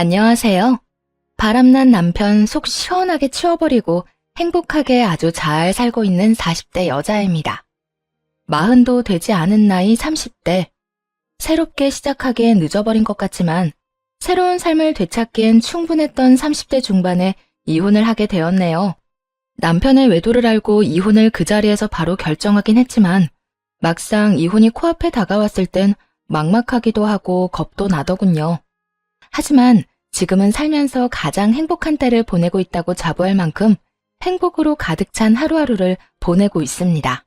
안녕하세요. 바람난 남편 속 시원하게 치워버리고 행복하게 아주 잘 살고 있는 40대 여자입니다. 40도 되지 않은 나이 30대. 새롭게 시작하기엔 늦어버린 것 같지만 새로운 삶을 되찾기엔 충분했던 30대 중반에 이혼을 하게 되었네요. 남편의 외도를 알고 이혼을 그 자리에서 바로 결정하긴 했지만 막상 이혼이 코앞에 다가왔을 땐 막막하기도 하고 겁도 나더군요. 하지만 지금은 살면서 가장 행복한 때를 보내고 있다고 자부할 만큼 행복으로 가득 찬 하루하루를 보내고 있습니다.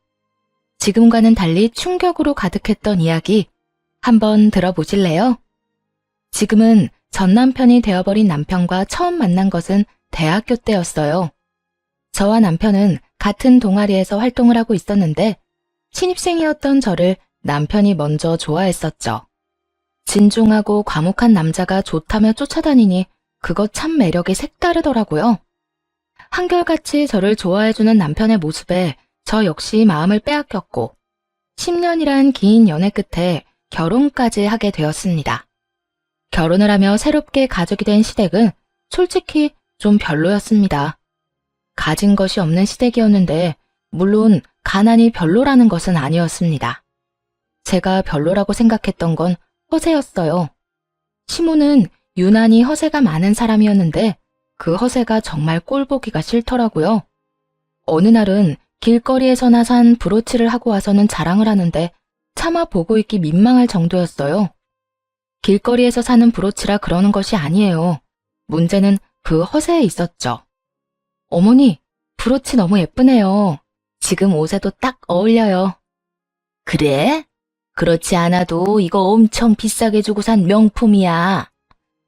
지금과는 달리 충격으로 가득했던 이야기 한번 들어보실래요? 지금은 전 남편이 되어버린 남편과 처음 만난 것은 대학교 때였어요. 저와 남편은 같은 동아리에서 활동을 하고 있었는데 신입생이었던 저를 남편이 먼저 좋아했었죠. 진중하고 과묵한 남자가 좋다며 쫓아다니니 그거 참 매력이 색다르더라고요. 한결같이 저를 좋아해주는 남편의 모습에 저 역시 마음을 빼앗겼고 10년이란 긴 연애 끝에 결혼까지 하게 되었습니다. 결혼을 하며 새롭게 가족이 된 시댁은 솔직히 좀 별로였습니다. 가진 것이 없는 시댁이었는데 물론 가난이 별로라는 것은 아니었습니다. 제가 별로라고 생각했던 건 허세였어요. 시모는 유난히 허세가 많은 사람이었는데 그 허세가 정말 꼴보기가 싫더라고요. 어느 날은 길거리에서나 산 브로치를 하고 와서는 자랑을 하는데 차마 보고 있기 민망할 정도였어요. 길거리에서 사는 브로치라 그러는 것이 아니에요. 문제는 그 허세에 있었죠. 어머니, 브로치 너무 예쁘네요. 지금 옷에도 딱 어울려요. 그래? 그렇지 않아도 이거 엄청 비싸게 주고 산 명품이야.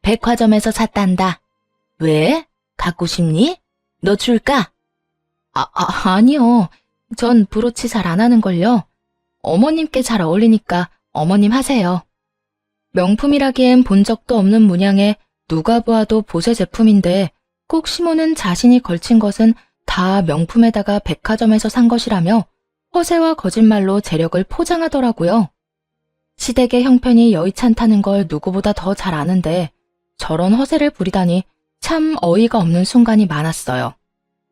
백화점에서 샀단다. 왜? 갖고 싶니? 너 줄까? 아니요. 전 브로치 잘 안 하는걸요. 어머님께 잘 어울리니까 어머님 하세요. 명품이라기엔 본 적도 없는 문양에 누가 보아도 보세 제품인데 꼭 시모는 자신이 걸친 것은 다 명품에다가 백화점에서 산 것이라며 허세와 거짓말로 재력을 포장하더라고요. 시댁의 형편이 여의찮다는 걸 누구보다 더 잘 아는데 저런 허세를 부리다니 참 어이가 없는 순간이 많았어요.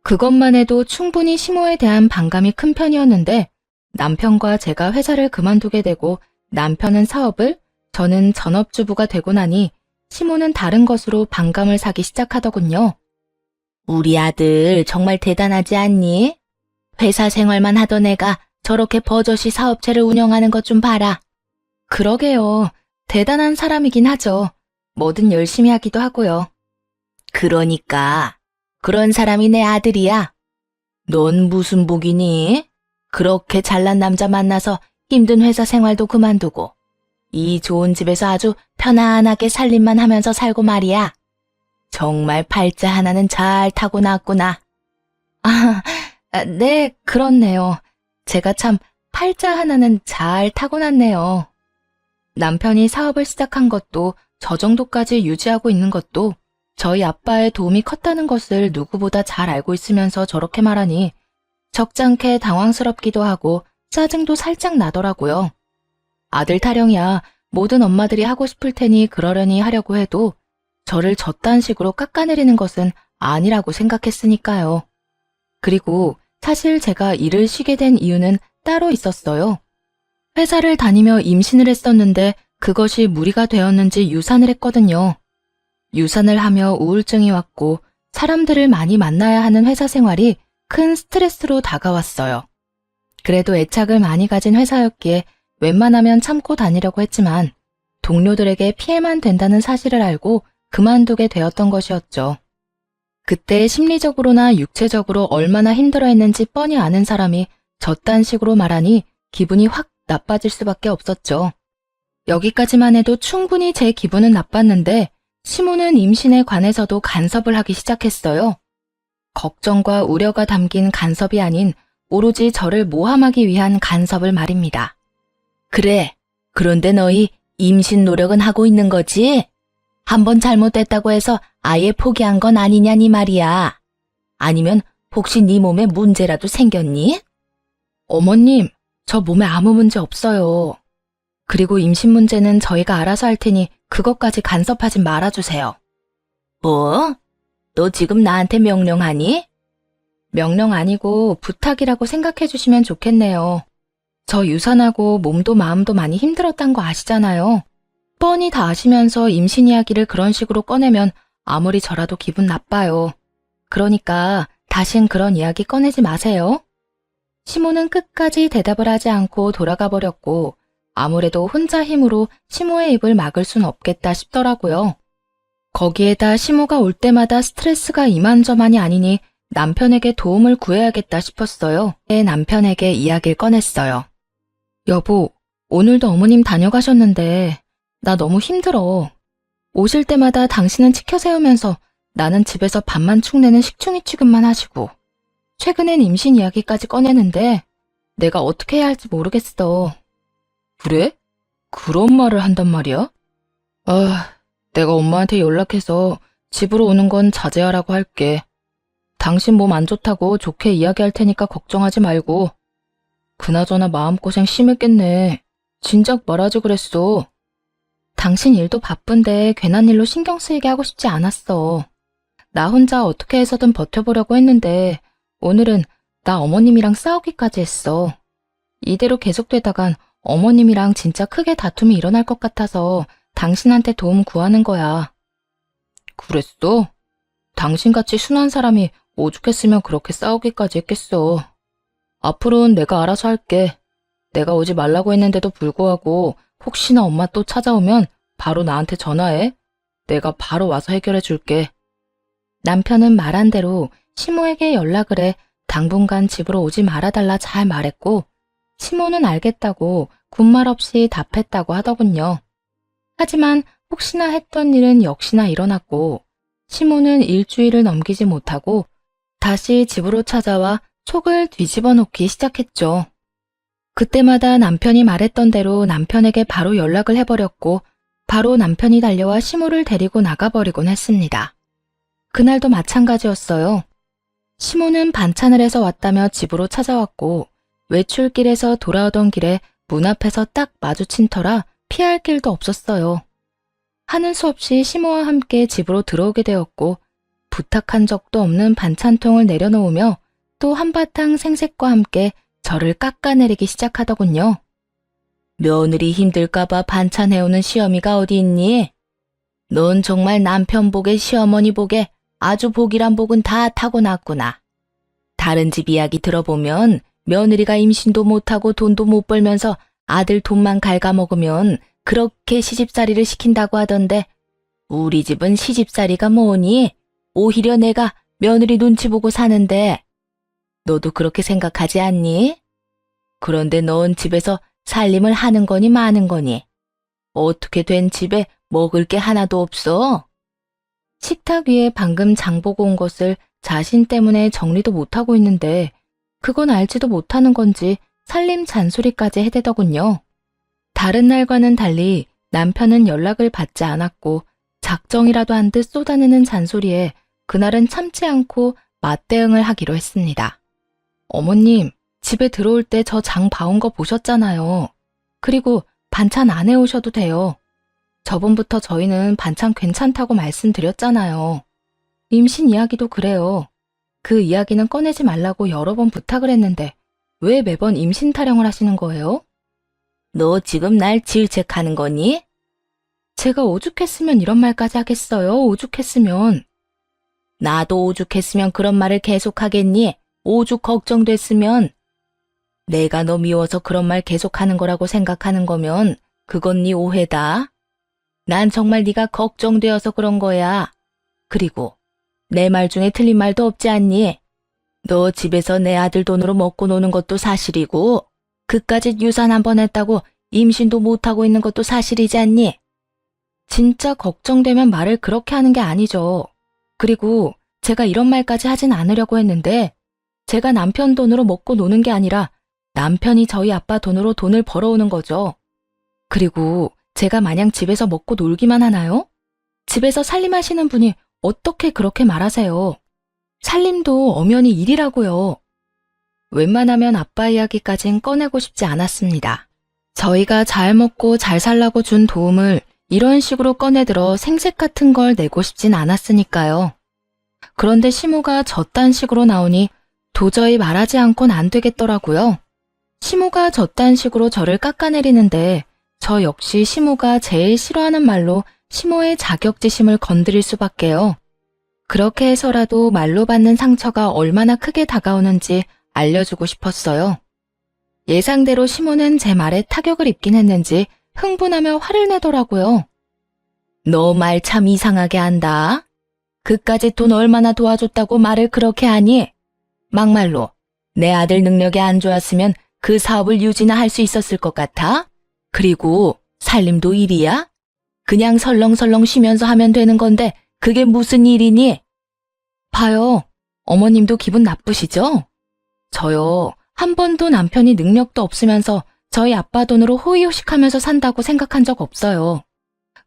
그것만 해도 충분히 시모에 대한 반감이 큰 편이었는데 남편과 제가 회사를 그만두게 되고 남편은 사업을, 저는 전업주부가 되고 나니 시모는 다른 것으로 반감을 사기 시작하더군요. 우리 아들 정말 대단하지 않니? 회사 생활만 하던 애가 저렇게 버젓이 사업체를 운영하는 것 좀 봐라. 그러게요. 대단한 사람이긴 하죠. 뭐든 열심히 하기도 하고요. 그러니까 그런 사람이 내 아들이야. 넌 무슨 복이니? 그렇게 잘난 남자 만나서 힘든 회사 생활도 그만두고 이 좋은 집에서 아주 편안하게 살림만 하면서 살고 말이야. 정말 팔자 하나는 잘 타고났구나. 네, 그렇네요. 제가 참 팔자 하나는 잘 타고났네요. 남편이 사업을 시작한 것도 저 정도까지 유지하고 있는 것도 저희 아빠의 도움이 컸다는 것을 누구보다 잘 알고 있으면서 저렇게 말하니 적잖게 당황스럽기도 하고 짜증도 살짝 나더라고요. 아들 타령이야 모든 엄마들이 하고 싶을 테니 그러려니 하려고 해도 저를 저딴 식으로 깎아내리는 것은 아니라고 생각했으니까요. 그리고 사실 제가 일을 쉬게 된 이유는 따로 있었어요. 회사를 다니며 임신을 했었는데 그것이 무리가 되었는지 유산을 했거든요. 유산을 하며 우울증이 왔고 사람들을 많이 만나야 하는 회사 생활이 큰 스트레스로 다가왔어요. 그래도 애착을 많이 가진 회사였기에 웬만하면 참고 다니려고 했지만 동료들에게 피해만 된다는 사실을 알고 그만두게 되었던 것이었죠. 그때 심리적으로나 육체적으로 얼마나 힘들어했는지 뻔히 아는 사람이 저딴 식으로 말하니 기분이 확 나빠질 수밖에 없었죠. 여기까지만 해도 충분히 제 기분은 나빴는데 시모는 임신에 관해서도 간섭을 하기 시작했어요. 걱정과 우려가 담긴 간섭이 아닌 오로지 저를 모함하기 위한 간섭을 말입니다. 그래, 그런데 너희 임신 노력은 하고 있는 거지? 한번 잘못됐다고 해서 아예 포기한 건 아니냐니 말이야. 아니면 혹시 네 몸에 문제라도 생겼니? 어머님, 저 몸에 아무 문제 없어요. 그리고 임신 문제는 저희가 알아서 할 테니 그것까지 간섭하지 말아주세요. 뭐? 너 지금 나한테 명령하니? 명령 아니고 부탁이라고 생각해 주시면 좋겠네요. 저 유산하고 몸도 마음도 많이 힘들었단 거 아시잖아요. 뻔히 다 아시면서 임신 이야기를 그런 식으로 꺼내면 아무리 저라도 기분 나빠요. 그러니까 다신 그런 이야기 꺼내지 마세요. 시모는 끝까지 대답을 하지 않고 돌아가 버렸고 아무래도 혼자 힘으로 시모의 입을 막을 순 없겠다 싶더라고요. 거기에다 시모가 올 때마다 스트레스가 이만저만이 아니니 남편에게 도움을 구해야겠다 싶었어요. 내 남편에게 이야기를 꺼냈어요. 여보, 오늘도 어머님 다녀가셨는데 나 너무 힘들어. 오실 때마다 당신은 치켜 세우면서 나는 집에서 밥만 축내는 식충이 취급만 하시고 최근엔 임신 이야기까지 꺼내는데 내가 어떻게 해야 할지 모르겠어. 그래? 그런 말을 한단 말이야? 내가 엄마한테 연락해서 집으로 오는 건 자제하라고 할게. 당신 몸 안 좋다고 좋게 이야기할 테니까 걱정하지 말고. 그나저나 마음고생 심했겠네. 진작 말하지 그랬어. 당신 일도 바쁜데 괜한 일로 신경 쓰이게 하고 싶지 않았어. 나 혼자 어떻게 해서든 버텨보려고 했는데 오늘은 나 어머님이랑 싸우기까지 했어. 이대로 계속되다간 어머님이랑 진짜 크게 다툼이 일어날 것 같아서 당신한테 도움 구하는 거야. 그랬어? 당신같이 순한 사람이 오죽했으면 그렇게 싸우기까지 했겠어. 앞으로는 내가 알아서 할게. 내가 오지 말라고 했는데도 불구하고 혹시나 엄마 또 찾아오면 바로 나한테 전화해. 내가 바로 와서 해결해 줄게. 남편은 말한 대로 시모에게 연락을 해 당분간 집으로 오지 말아달라 잘 말했고 시모는 알겠다고 군말 없이 답했다고 하더군요. 하지만 혹시나 했던 일은 역시나 일어났고 시모는 일주일을 넘기지 못하고 다시 집으로 찾아와 속을 뒤집어 놓기 시작했죠. 그때마다 남편이 말했던 대로 남편에게 바로 연락을 해버렸고 바로 남편이 달려와 시모를 데리고 나가버리곤 했습니다. 그날도 마찬가지였어요. 시모는 반찬을 해서 왔다며 집으로 찾아왔고 외출길에서 돌아오던 길에 문 앞에서 딱 마주친 터라 피할 길도 없었어요. 하는 수 없이 시모와 함께 집으로 들어오게 되었고 부탁한 적도 없는 반찬통을 내려놓으며 또 한바탕 생색과 함께 저를 깎아내리기 시작하더군요. 며느리 힘들까봐 반찬해오는 시어미가 어디 있니? 넌 정말 남편 복에 시어머니 복에 아주 복이란 복은 다 타고났구나. 다른 집 이야기 들어보면 며느리가 임신도 못하고 돈도 못 벌면서 아들 돈만 갉아먹으면 그렇게 시집살이를 시킨다고 하던데 우리 집은 시집살이가 뭐니? 오히려 내가 며느리 눈치 보고 사는데 너도 그렇게 생각하지 않니? 그런데 넌 집에서 살림을 하는 거니 마는 거니? 어떻게 된 집에 먹을 게 하나도 없어? 식탁 위에 방금 장 보고 온 것을 자신 때문에 정리도 못하고 있는데 그건 알지도 못하는 건지 살림 잔소리까지 해대더군요. 다른 날과는 달리 남편은 연락을 받지 않았고 작정이라도 한 듯 쏟아내는 잔소리에 그날은 참지 않고 맞대응을 하기로 했습니다. 어머님, 집에 들어올 때 저 장 봐온 거 보셨잖아요. 그리고 반찬 안 해오셔도 돼요. 저번부터 저희는 반찬 괜찮다고 말씀드렸잖아요. 임신 이야기도 그래요. 그 이야기는 꺼내지 말라고 여러 번 부탁을 했는데 왜 매번 임신 타령을 하시는 거예요? 너 지금 날 질책하는 거니? 제가 오죽했으면 이런 말까지 하겠어요. 오죽했으면. 나도 오죽했으면 그런 말을 계속하겠니? 오죽 걱정됐으면. 내가 너 미워서 그런 말 계속하는 거라고 생각하는 거면 그건 네 오해다. 난 정말 네가 걱정되어서 그런 거야. 그리고 내 말 중에 틀린 말도 없지 않니? 너 집에서 내 아들 돈으로 먹고 노는 것도 사실이고 그까짓 유산 한 번 했다고 임신도 못하고 있는 것도 사실이지 않니? 진짜 걱정되면 말을 그렇게 하는 게 아니죠. 그리고 제가 이런 말까지 하진 않으려고 했는데 제가 남편 돈으로 먹고 노는 게 아니라 남편이 저희 아빠 돈으로 돈을 벌어오는 거죠. 그리고 제가 마냥 집에서 먹고 놀기만 하나요? 집에서 살림하시는 분이 어떻게 그렇게 말하세요? 살림도 엄연히 일이라고요. 웬만하면 아빠 이야기까진 꺼내고 싶지 않았습니다. 저희가 잘 먹고 잘 살라고 준 도움을 이런 식으로 꺼내들어 생색 같은 걸 내고 싶진 않았으니까요. 그런데 시모가 저딴 식으로 나오니 도저히 말하지 않고는 안 되겠더라고요. 시모가 저딴 식으로 저를 깎아내리는데 저 역시 시모가 제일 싫어하는 말로 시모의 자격지심을 건드릴 수밖에요. 그렇게 해서라도 말로 받는 상처가 얼마나 크게 다가오는지 알려주고 싶었어요. 예상대로 시모는 제 말에 타격을 입긴 했는지 흥분하며 화를 내더라고요. 너 말 참 이상하게 한다. 그까짓 돈 얼마나 도와줬다고 말을 그렇게 하니? 막말로 내 아들 능력이 안 좋았으면 그 사업을 유지나 할 수 있었을 것 같아? 그리고 살림도 일이야? 그냥 설렁설렁 쉬면서 하면 되는 건데 그게 무슨 일이니? 봐요. 어머님도 기분 나쁘시죠? 저요. 한 번도 남편이 능력도 없으면서 저희 아빠 돈으로 호의호식하면서 산다고 생각한 적 없어요.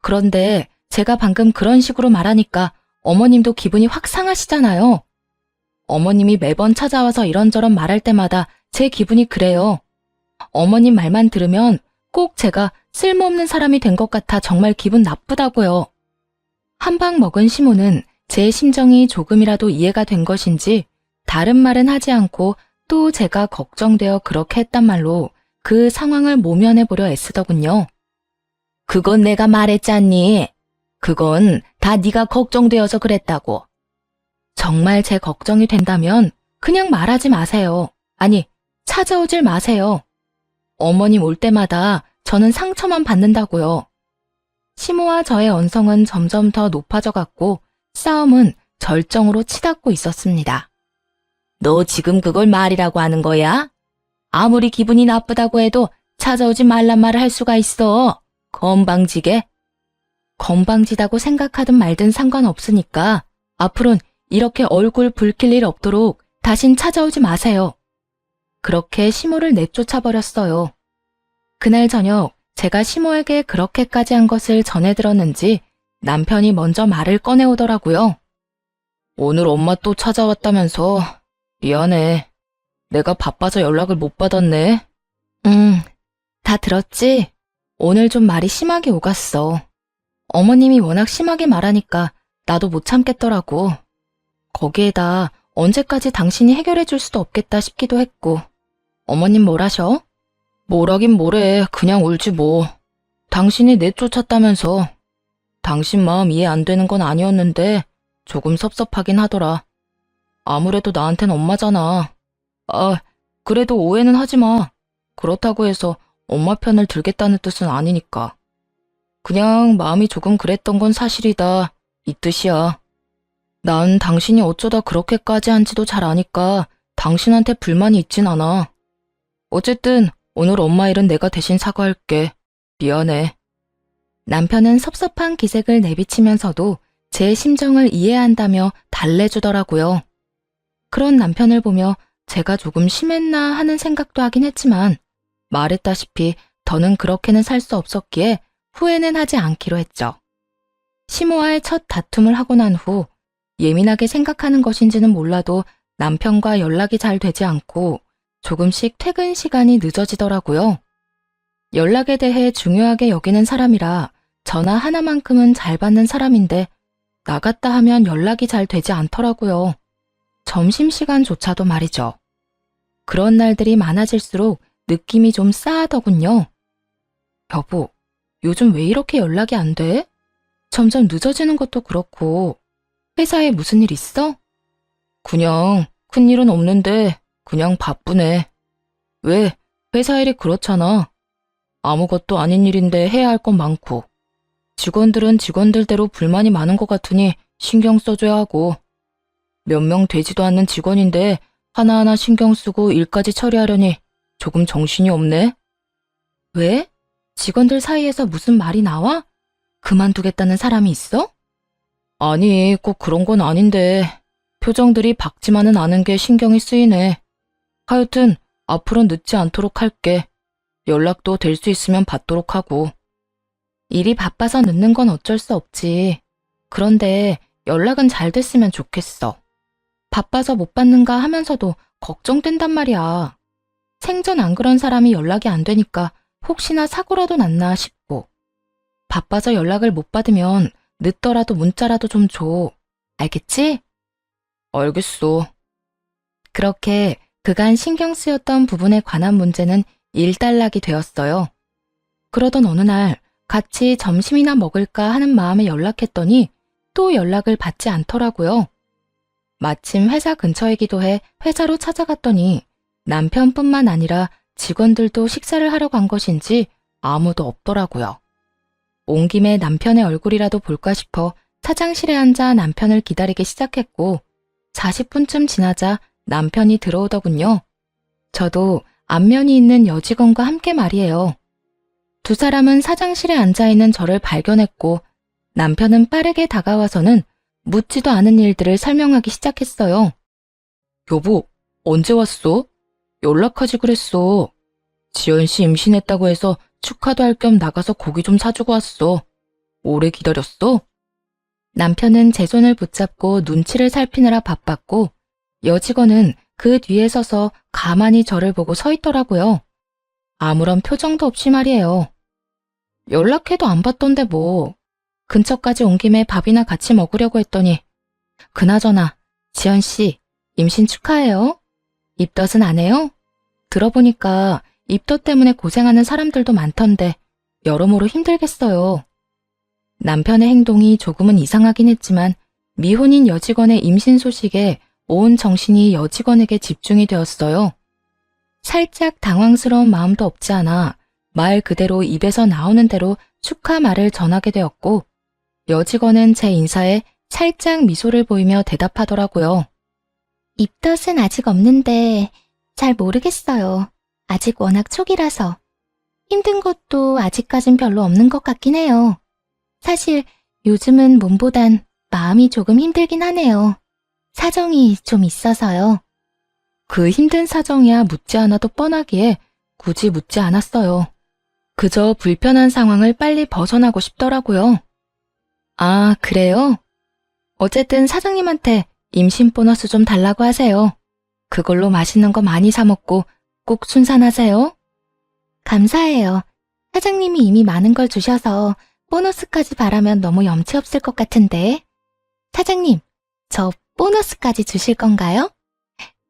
그런데 제가 방금 그런 식으로 말하니까 어머님도 기분이 확 상하시잖아요. 어머님이 매번 찾아와서 이런저런 말할 때마다 제 기분이 그래요. 어머님 말만 들으면 꼭 제가 쓸모없는 사람이 된 것 같아 정말 기분 나쁘다고요. 한 방 먹은 시모는 제 심정이 조금이라도 이해가 된 것인지 다른 말은 하지 않고 또 제가 걱정되어 그렇게 했단 말로 그 상황을 모면해보려 애쓰더군요. 그건 내가 말했잖니. 그건 다 네가 걱정되어서 그랬다고. 정말 제 걱정이 된다면 그냥 말하지 마세요. 아니, 찾아오질 마세요. 어머님 올 때마다 저는 상처만 받는다고요. 시모와 저의 언성은 점점 더 높아져 갔고 싸움은 절정으로 치닫고 있었습니다. 너 지금 그걸 말이라고 하는 거야? 아무리 기분이 나쁘다고 해도 찾아오지 말란 말을 할 수가 있어. 건방지게. 건방지다고 생각하든 말든 상관없으니까 앞으로는 이렇게 얼굴 붉힐 일 없도록 다신 찾아오지 마세요. 그렇게 시모를 내쫓아버렸어요. 그날 저녁 제가 시모에게 그렇게까지 한 것을 전해 들었는지 남편이 먼저 말을 꺼내오더라고요. 오늘 엄마 또 찾아왔다면서 미안해. 내가 바빠서 연락을 못 받았네. 다 들었지? 오늘 좀 말이 심하게 오갔어. 어머님이 워낙 심하게 말하니까 나도 못 참겠더라고. 거기에다 언제까지 당신이 해결해 줄 수도 없겠다 싶기도 했고. 어머님 뭘 하셔? 뭐라긴 뭐래. 그냥 울지 뭐. 당신이 내쫓았다면서. 당신 마음 이해 안 되는 건 아니었는데 조금 섭섭하긴 하더라. 아무래도 나한텐 엄마잖아. 아, 그래도 오해는 하지 마. 그렇다고 해서 엄마 편을 들겠다는 뜻은 아니니까. 그냥 마음이 조금 그랬던 건 사실이다. 이 뜻이야. 난 당신이 어쩌다 그렇게까지 한지도 잘 아니까 당신한테 불만이 있진 않아. 어쨌든 오늘 엄마 일은 내가 대신 사과할게. 미안해. 남편은 섭섭한 기색을 내비치면서도 제 심정을 이해한다며 달래주더라고요. 그런 남편을 보며 제가 조금 심했나 하는 생각도 하긴 했지만 말했다시피 더는 그렇게는 살 수 없었기에 후회는 하지 않기로 했죠. 시모와의 첫 다툼을 하고 난 후 예민하게 생각하는 것인지는 몰라도 남편과 연락이 잘 되지 않고 조금씩 퇴근 시간이 늦어지더라고요. 연락에 대해 중요하게 여기는 사람이라 전화 하나만큼은 잘 받는 사람인데 나갔다 하면 연락이 잘 되지 않더라고요. 점심시간조차도 말이죠. 그런 날들이 많아질수록 느낌이 좀 싸하더군요. 여보, 요즘 왜 이렇게 연락이 안 돼? 점점 늦어지는 것도 그렇고 회사에 무슨 일 있어? 그냥 큰일은 없는데 그냥 바쁘네. 왜? 회사 일이 그렇잖아. 아무것도 아닌 일인데 해야 할 건 많고 직원들은 직원들대로 불만이 많은 것 같으니 신경 써줘야 하고 몇 명 되지도 않는 직원인데 하나하나 신경 쓰고 일까지 처리하려니 조금 정신이 없네. 왜? 직원들 사이에서 무슨 말이 나와? 그만두겠다는 사람이 있어? 아니, 꼭 그런 건 아닌데 표정들이 밝지만은 않은 게 신경이 쓰이네. 하여튼 앞으로 늦지 않도록 할게. 연락도 될 수 있으면 받도록 하고. 일이 바빠서 늦는 건 어쩔 수 없지. 그런데 연락은 잘 됐으면 좋겠어. 바빠서 못 받는가 하면서도 걱정된단 말이야. 생전 안 그런 사람이 연락이 안 되니까 혹시나 사고라도 났나 싶고. 바빠서 연락을 못 받으면 늦더라도 문자라도 좀 줘. 알겠지? 알겠어. 그렇게 그간 신경 쓰였던 부분에 관한 문제는 일단락이 되었어요. 그러던 어느 날 같이 점심이나 먹을까 하는 마음에 연락했더니 또 연락을 받지 않더라고요. 마침 회사 근처이기도 해 회사로 찾아갔더니 남편뿐만 아니라 직원들도 식사를 하러 간 것인지 아무도 없더라고요. 온 김에 남편의 얼굴이라도 볼까 싶어 사장실에 앉아 남편을 기다리기 시작했고 40분쯤 지나자 남편이 들어오더군요. 저도 안면이 있는 여직원과 함께 말이에요. 두 사람은 사장실에 앉아있는 저를 발견했고 남편은 빠르게 다가와서는 묻지도 않은 일들을 설명하기 시작했어요. 여보, 언제 왔어? 연락하지 그랬어. 지연 씨 임신했다고 해서 축하도 할 겸 나가서 고기 좀 사주고 왔어. 오래 기다렸어? 남편은 제 손을 붙잡고 눈치를 살피느라 바빴고 여직원은 그 뒤에 서서 가만히 저를 보고 서 있더라고요. 아무런 표정도 없이 말이에요. 연락해도 안 받던데 뭐. 근처까지 온 김에 밥이나 같이 먹으려고 했더니 그나저나 지연 씨 임신 축하해요. 입덧은 안 해요? 들어보니까 입덧 때문에 고생하는 사람들도 많던데 여러모로 힘들겠어요. 남편의 행동이 조금은 이상하긴 했지만 미혼인 여직원의 임신 소식에 온 정신이 여직원에게 집중이 되었어요. 살짝 당황스러운 마음도 없지 않아 말 그대로 입에서 나오는 대로 축하 말을 전하게 되었고 여직원은 제 인사에 살짝 미소를 보이며 대답하더라고요. 입덧은 아직 없는데 잘 모르겠어요. 아직 워낙 초기라서. 힘든 것도 아직까진 별로 없는 것 같긴 해요. 사실 요즘은 몸보단 마음이 조금 힘들긴 하네요. 사정이 좀 있어서요. 그 힘든 사정이야 묻지 않아도 뻔하기에 굳이 묻지 않았어요. 그저 불편한 상황을 빨리 벗어나고 싶더라고요. 아, 그래요? 어쨌든 사장님한테 임신 보너스 좀 달라고 하세요. 그걸로 맛있는 거 많이 사 먹고 꼭 순산하세요. 감사해요. 사장님이 이미 많은 걸 주셔서 보너스까지 바라면 너무 염치 없을 것 같은데. 사장님, 저 보너스까지 주실 건가요?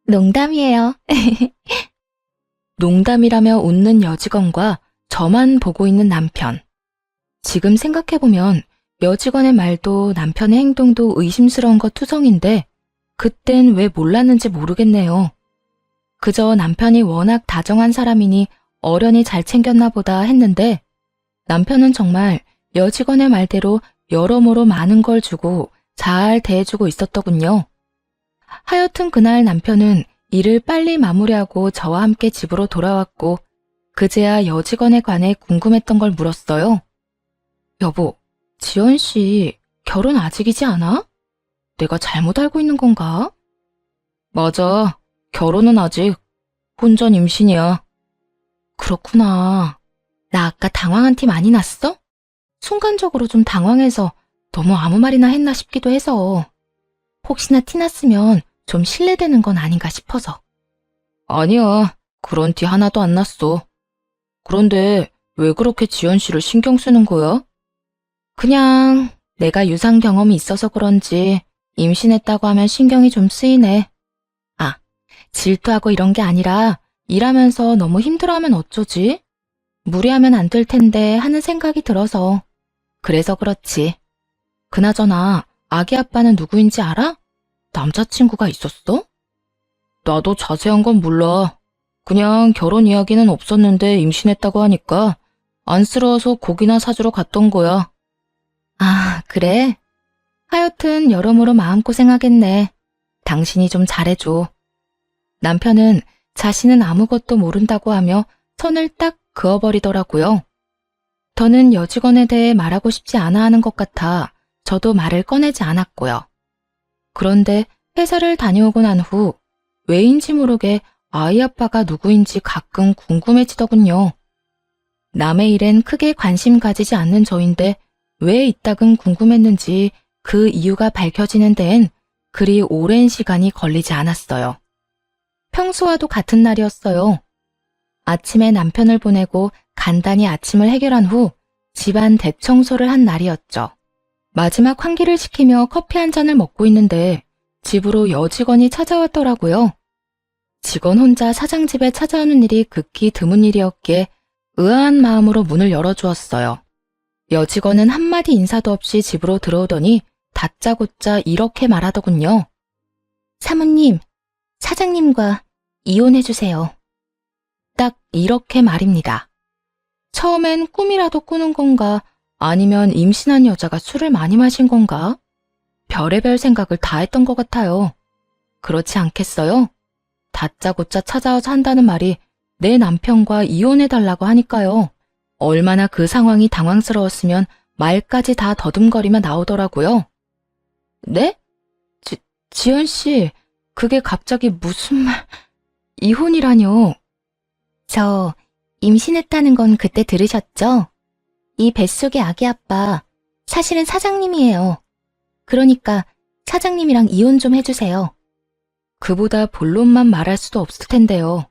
농담이에요. 농담이라며 웃는 여직원과 저만 보고 있는 남편. 지금 생각해보면 여직원의 말도 남편의 행동도 의심스러운 것 투성인데 그땐 왜 몰랐는지 모르겠네요. 그저 남편이 워낙 다정한 사람이니 어련히 잘 챙겼나 보다 했는데 남편은 정말 여직원의 말대로 여러모로 많은 걸 주고 잘 대해주고 있었더군요. 하여튼 그날 남편은 일을 빨리 마무리하고 저와 함께 집으로 돌아왔고 그제야 여직원에 관해 궁금했던 걸 물었어요. 여보, 지연 씨 결혼 아직이지 않아? 내가 잘못 알고 있는 건가? 맞아. 결혼은 아직. 혼전 임신이야. 그렇구나. 나 아까 당황한 티 많이 났어? 순간적으로 좀 당황해서 너무 아무 말이나 했나 싶기도 해서. 혹시나 티 났으면 좀 실례되는 건 아닌가 싶어서. 아니야. 그런 티 하나도 안 났어. 그런데 왜 그렇게 지연 씨를 신경 쓰는 거야? 그냥 내가 유산 경험이 있어서 그런지 임신했다고 하면 신경이 좀 쓰이네. 아, 질투하고 이런 게 아니라 일하면서 너무 힘들어하면 어쩌지? 무리하면 안 될 텐데 하는 생각이 들어서. 그래서 그렇지. 그나저나 아기 아빠는 누구인지 알아? 남자친구가 있었어? 나도 자세한 건 몰라. 그냥 결혼 이야기는 없었는데 임신했다고 하니까 안쓰러워서 고기나 사주러 갔던 거야. 아, 그래? 하여튼 여러모로 마음고생하겠네. 당신이 좀 잘해줘. 남편은 자신은 아무것도 모른다고 하며 손을 딱 그어버리더라고요. 더는 여직원에 대해 말하고 싶지 않아 하는 것 같아 저도 말을 꺼내지 않았고요. 그런데 회사를 다녀오고 난 후 왜인지 모르게 아이 아빠가 누구인지 가끔 궁금해지더군요. 남의 일엔 크게 관심 가지지 않는 저인데 왜 이따금 궁금했는지 그 이유가 밝혀지는 데엔 그리 오랜 시간이 걸리지 않았어요. 평소와도 같은 날이었어요. 아침에 남편을 보내고 간단히 아침을 해결한 후 집안 대청소를 한 날이었죠. 마지막 환기를 시키며 커피 한 잔을 먹고 있는데 집으로 여직원이 찾아왔더라고요. 직원 혼자 사장 집에 찾아오는 일이 극히 드문 일이었기에 의아한 마음으로 문을 열어주었어요. 여직원은 한마디 인사도 없이 집으로 들어오더니 다짜고짜 이렇게 말하더군요. 사모님, 사장님과 이혼해주세요. 딱 이렇게 말입니다. 처음엔 꿈이라도 꾸는 건가 아니면 임신한 여자가 술을 많이 마신 건가? 별의별 생각을 다 했던 것 같아요. 그렇지 않겠어요? 다짜고짜 찾아와서 한다는 말이 내 남편과 이혼해달라고 하니까요. 얼마나 그 상황이 당황스러웠으면 말까지 다 더듬거리며 나오더라고요. 네? 지연 씨, 그게 갑자기 무슨 말... 이혼이라뇨? 저 임신했다는 건 그때 들으셨죠? 이 뱃속의 아기 아빠 사실은 사장님이에요. 그러니까 사장님이랑 이혼 좀 해주세요. 그보다 본론만 말할 수도 없을 텐데요.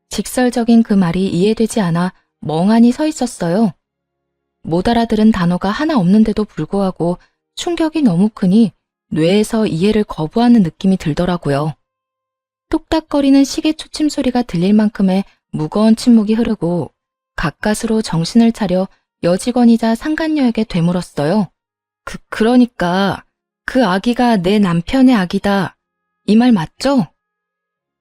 직설적인 그 말이 이해되지 않아 멍하니 서 있었어요. 못 알아들은 단어가 하나 없는데도 불구하고 충격이 너무 크니 뇌에서 이해를 거부하는 느낌이 들더라고요. 똑딱거리는 시계 초침 소리가 들릴 만큼의 무거운 침묵이 흐르고 가까스로 정신을 차려 여직원이자 상간녀에게 되물었어요. 그러니까 그 아기가 내 남편의 아기다. 이 말 맞죠?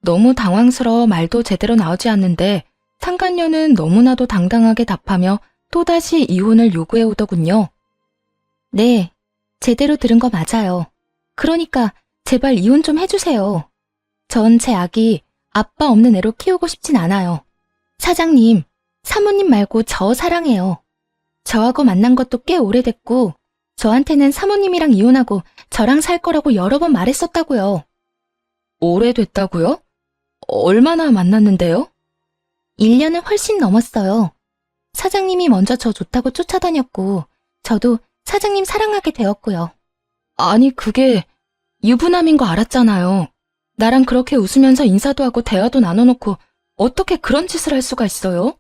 너무 당황스러워 말도 제대로 나오지 않는데 상간녀는 너무나도 당당하게 답하며 또다시 이혼을 요구해 오더군요. 네, 제대로 들은 거 맞아요. 그러니까 제발 이혼 좀 해주세요. 전 제 아기 아빠 없는 애로 키우고 싶진 않아요. 사장님, 사모님 말고 저 사랑해요. 저하고 만난 것도 꽤 오래됐고 저한테는 사모님이랑 이혼하고 저랑 살 거라고 여러 번 말했었다고요. 오래됐다고요? 얼마나 만났는데요? 1년은 훨씬 넘었어요. 사장님이 먼저 저 좋다고 쫓아다녔고 저도 사장님 사랑하게 되었고요. 아니 그게 유부남인 거 알았잖아요. 나랑 그렇게 웃으면서 인사도 하고 대화도 나눠놓고 어떻게 그런 짓을 할 수가 있어요?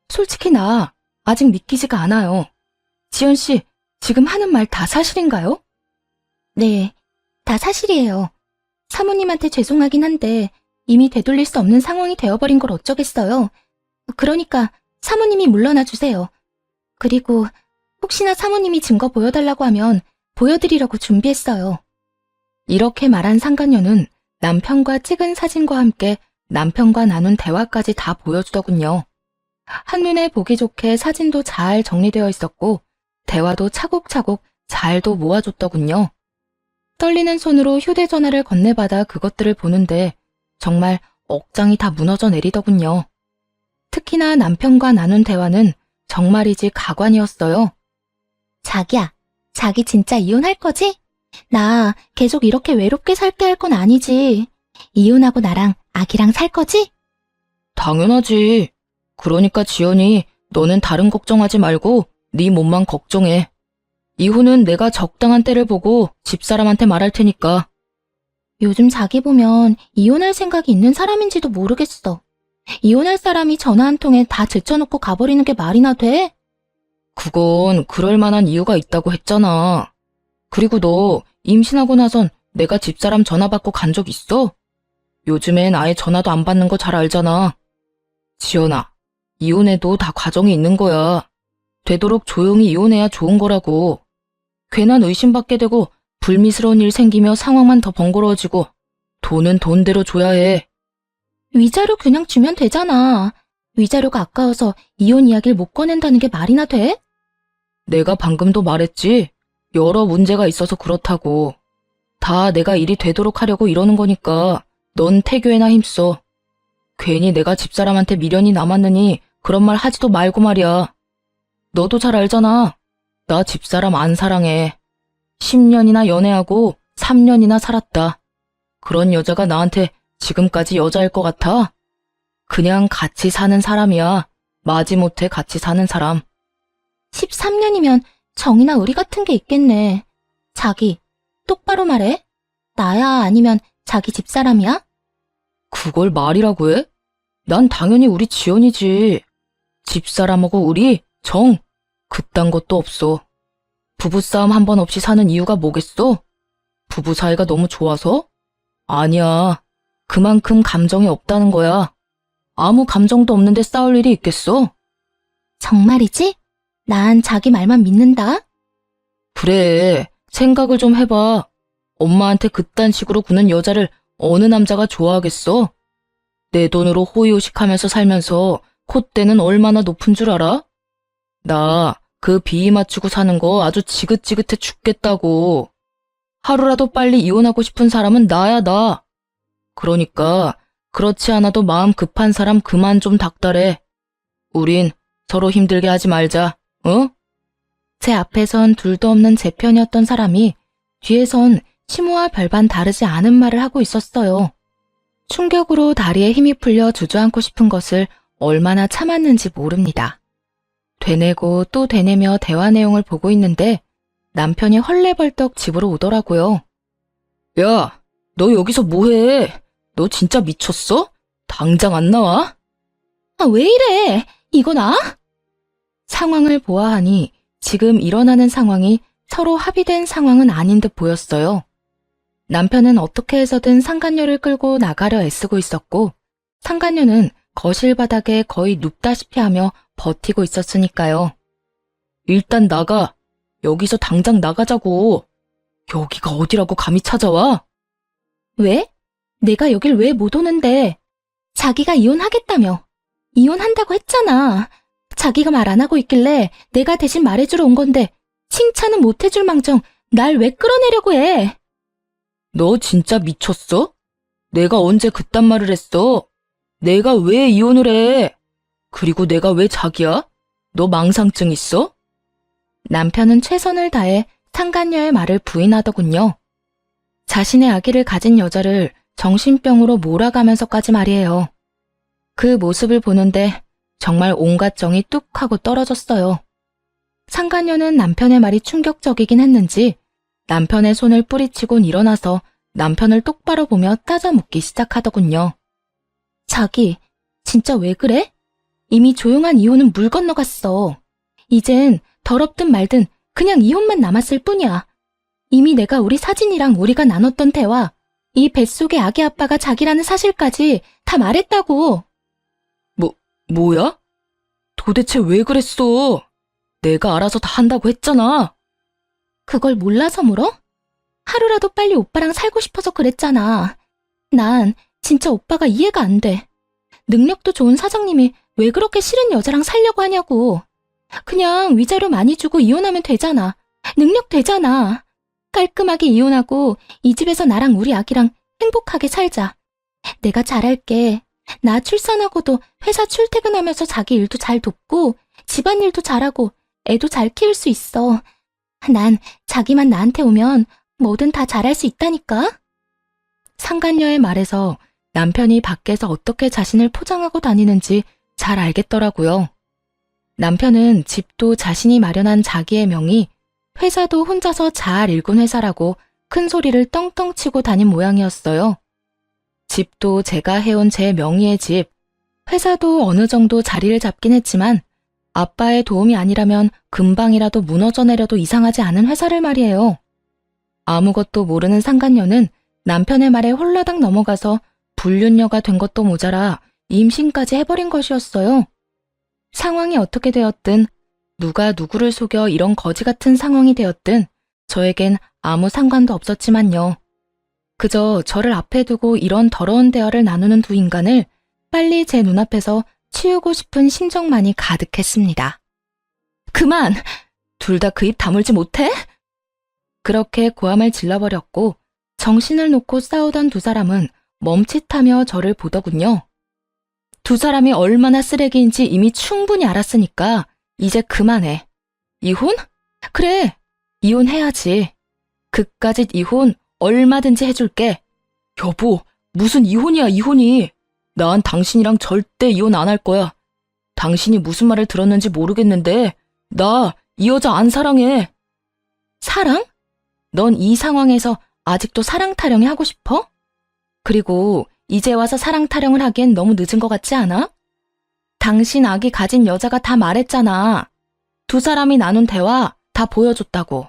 솔직히 나 아직 믿기지가 않아요. 지연 씨, 지금 하는 말 다 사실인가요? 네, 다 사실이에요. 사모님한테 죄송하긴 한데 이미 되돌릴 수 없는 상황이 되어버린 걸 어쩌겠어요. 그러니까 사모님이 물러나 주세요. 그리고 혹시나 사모님이 증거 보여달라고 하면 보여드리려고 준비했어요. 이렇게 말한 상간녀는 남편과 찍은 사진과 함께 남편과 나눈 대화까지 다 보여주더군요. 한눈에 보기 좋게 사진도 잘 정리되어 있었고 대화도 차곡차곡 잘도 모아줬더군요. 떨리는 손으로 휴대전화를 건네받아 그것들을 보는데 정말 억장이 다 무너져 내리더군요. 특히나 남편과 나눈 대화는 정말이지 가관이었어요. 자기야, 자기 진짜 이혼할 거지? 나 계속 이렇게 외롭게 살게 할 건 아니지. 이혼하고 나랑 아기랑 살 거지? 당연하지. 그러니까 지연이 너는 다른 걱정하지 말고 네 몸만 걱정해. 이혼은 내가 적당한 때를 보고 집사람한테 말할 테니까. 요즘 자기 보면 이혼할 생각이 있는 사람인지도 모르겠어. 이혼할 사람이 전화 한 통에 다 제쳐놓고 가버리는 게 말이나 돼? 그건 그럴 만한 이유가 있다고 했잖아. 그리고 너 임신하고 나선 내가 집사람 전화 받고 간 적 있어? 요즘엔 아예 전화도 안 받는 거 잘 알잖아. 지연아, 이혼해도 다 과정이 있는 거야. 되도록 조용히 이혼해야 좋은 거라고. 괜한 의심받게 되고 불미스러운 일 생기며 상황만 더 번거로워지고 돈은 돈대로 줘야 해. 위자료 그냥 주면 되잖아. 위자료가 아까워서 이혼 이야기를 못 꺼낸다는 게 말이나 돼? 내가 방금도 말했지. 여러 문제가 있어서 그렇다고. 다 내가 일이 되도록 하려고 이러는 거니까 넌 태교에나 힘써. 괜히 내가 집사람한테 미련이 남았느니 그런 말 하지도 말고 말이야. 너도 잘 알잖아. 나 집사람 안 사랑해. 10년이나 연애하고 3년이나 살았다. 그런 여자가 나한테 지금까지 여자일 것 같아? 그냥 같이 사는 사람이야. 마지못해 같이 사는 사람. 13년이면 정이나 의리 같은 게 있겠네. 자기, 똑바로 말해. 나야 아니면 자기 집사람이야? 그걸 말이라고 해? 난 당연히 우리 지연이지. 집사람하고 우리 정. 그딴 것도 없어. 부부싸움 한 번 없이 사는 이유가 뭐겠어? 부부 사이가 너무 좋아서? 아니야. 그만큼 감정이 없다는 거야. 아무 감정도 없는데 싸울 일이 있겠어? 정말이지? 난 자기 말만 믿는다. 그래, 생각을 좀 해봐. 엄마한테 그딴 식으로 구는 여자를 어느 남자가 좋아하겠어? 내 돈으로 호의호식하면서 살면서 콧대는 얼마나 높은 줄 알아? 나 그 비위 맞추고 사는 거 아주 지긋지긋해 죽겠다고. 하루라도 빨리 이혼하고 싶은 사람은 나야, 나. 그러니까 그렇지 않아도 마음 급한 사람 그만 좀 닥달해. 우린 서로 힘들게 하지 말자, 어? 제 앞에선 둘도 없는 제 편이었던 사람이 뒤에선 시무와 별반 다르지 않은 말을 하고 있었어요. 충격으로 다리에 힘이 풀려 주저앉고 싶은 것을 얼마나 참았는지 모릅니다. 되뇌고 또 되뇌며 대화 내용을 보고 있는데 남편이 헐레벌떡 집으로 오더라고요. 야, 너 여기서 뭐해? 너 진짜 미쳤어? 당장 안 나와? 아, 왜 이래? 이거 나? 상황을 보아하니 지금 일어나는 상황이 서로 합의된 상황은 아닌 듯 보였어요. 남편은 어떻게 해서든 상간녀를 끌고 나가려 애쓰고 있었고 상간녀는 거실 바닥에 거의 눕다시피 하며 버티고 있었으니까요. 일단 나가. 여기서 당장 나가자고. 여기가 어디라고 감히 찾아와? 왜? 내가 여길 왜 못 오는데? 자기가 이혼하겠다며. 이혼한다고 했잖아. 자기가 말 안 하고 있길래 내가 대신 말해주러 온 건데 칭찬은 못 해줄 망정 날 왜 끌어내려고 해? 너 진짜 미쳤어? 내가 언제 그딴 말을 했어? 내가 왜 이혼을 해? 그리고 내가 왜 자기야? 너 망상증 있어? 남편은 최선을 다해 상간녀의 말을 부인하더군요. 자신의 아기를 가진 여자를 정신병으로 몰아가면서까지 말이에요. 그 모습을 보는데 정말 온갖 정이 뚝 하고 떨어졌어요. 상간녀는 남편의 말이 충격적이긴 했는지 남편의 손을 뿌리치곤 일어나서 남편을 똑바로 보며 따져 묻기 시작하더군요. 자기, 진짜 왜 그래? 이미 조용한 이혼은 물 건너갔어. 이젠 더럽든 말든 그냥 이혼만 남았을 뿐이야. 이미 내가 우리 사진이랑 우리가 나눴던 대화, 이 뱃속의 아기 아빠가 자기라는 사실까지 다 말했다고. 뭐야? 도대체 왜 그랬어? 내가 알아서 다 한다고 했잖아. 그걸 몰라서 물어? 하루라도 빨리 오빠랑 살고 싶어서 그랬잖아. 난 진짜 오빠가 이해가 안 돼. 능력도 좋은 사장님이 왜 그렇게 싫은 여자랑 살려고 하냐고. 그냥 위자료 많이 주고 이혼하면 되잖아. 능력 되잖아. 깔끔하게 이혼하고 이 집에서 나랑 우리 아기랑 행복하게 살자. 내가 잘할게. 나 출산하고도 회사 출퇴근하면서 자기 일도 잘 돕고 집안일도 잘하고 애도 잘 키울 수 있어. 난 자기만 나한테 오면 뭐든 다 잘할 수 있다니까. 상간녀의 말에서 남편이 밖에서 어떻게 자신을 포장하고 다니는지 잘 알겠더라고요. 남편은 집도 자신이 마련한 자기의 명의, 회사도 혼자서 잘 일군 회사라고 큰 소리를 떵떵 치고 다닌 모양이었어요. 집도 제가 해온 제 명의의 집, 회사도 어느 정도 자리를 잡긴 했지만 아빠의 도움이 아니라면 금방이라도 무너져 내려도 이상하지 않은 회사를 말이에요. 아무것도 모르는 상간녀는 남편의 말에 홀라당 넘어가서 불륜녀가 된 것도 모자라 임신까지 해버린 것이었어요. 상황이 어떻게 되었든 누가 누구를 속여 이런 거지 같은 상황이 되었든 저에겐 아무 상관도 없었지만요. 그저 저를 앞에 두고 이런 더러운 대화를 나누는 두 인간을 빨리 제 눈앞에서 치우고 싶은 심정만이 가득했습니다. 그만! 둘 다 그 입 다물지 못해? 그렇게 고함을 질러버렸고 정신을 놓고 싸우던 두 사람은 멈칫하며 저를 보더군요. 두 사람이 얼마나 쓰레기인지 이미 충분히 알았으니까 이제 그만해. 이혼? 그래, 이혼해야지. 그까짓 이혼 얼마든지 해줄게. 여보, 무슨 이혼이야, 이혼이. 난 당신이랑 절대 이혼 안 할 거야. 당신이 무슨 말을 들었는지 모르겠는데 나 이 여자 안 사랑해. 사랑? 넌 이 상황에서 아직도 사랑 타령이 하고 싶어? 그리고 이제 와서 사랑 타령을 하기엔 너무 늦은 것 같지 않아? 당신 아기 가진 여자가 다 말했잖아. 두 사람이 나눈 대화 다 보여줬다고.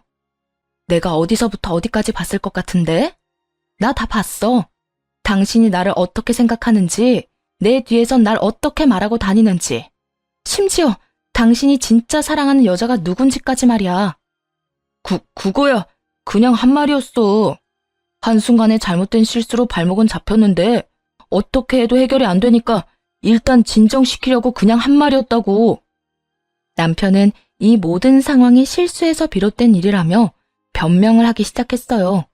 내가 어디서부터 어디까지 봤을 것 같은데? 나 다 봤어. 당신이 나를 어떻게 생각하는지, 내 뒤에선 날 어떻게 말하고 다니는지, 심지어 당신이 진짜 사랑하는 여자가 누군지까지 말이야. 그거야 그냥 한 말이었어. 한순간에 잘못된 실수로 발목은 잡혔는데 어떻게 해도 해결이 안 되니까 일단 진정시키려고 그냥 한 말이었다고. 남편은 이 모든 상황이 실수에서 비롯된 일이라며 변명을 하기 시작했어요.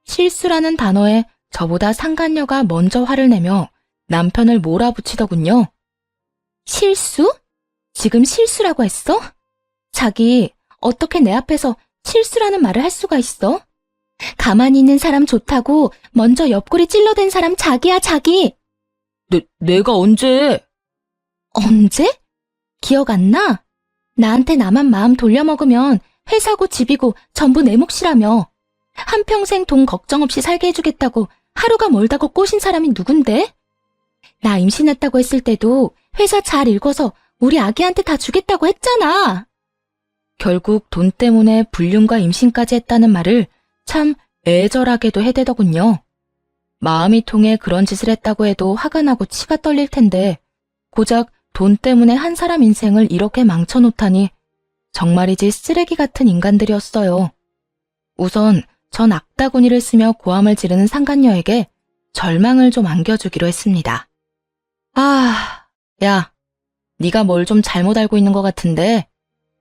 실수라는 단어에 저보다 상간녀가 먼저 화를 내며 남편을 몰아붙이더군요. 실수? 지금 실수라고 했어? 자기, 어떻게 내 앞에서 실수라는 말을 할 수가 있어? 가만히 있는 사람 좋다고 먼저 옆구리 찔러댄 사람 자기야, 자기. 내가 언제? 언제? 기억 안 나? 나한테 나만 마음 돌려먹으면 회사고 집이고 전부 내 몫이라며. 한평생 돈 걱정 없이 살게 해주겠다고 하루가 멀다고 꼬신 사람이 누군데? 나 임신했다고 했을 때도 회사 잘 읽어서 우리 아기한테 다 주겠다고 했잖아. 결국 돈 때문에 불륜과 임신까지 했다는 말을 참 애절하게도 해대더군요. 마음이 통해 그런 짓을 했다고 해도 화가 나고 치가 떨릴 텐데 고작 돈 때문에 한 사람 인생을 이렇게 망쳐놓다니 정말이지 쓰레기 같은 인간들이었어요. 우선 전 악다구니를 쓰며 고함을 지르는 상간녀에게 절망을 좀 안겨주기로 했습니다. 야, 네가 뭘 좀 잘못 알고 있는 것 같은데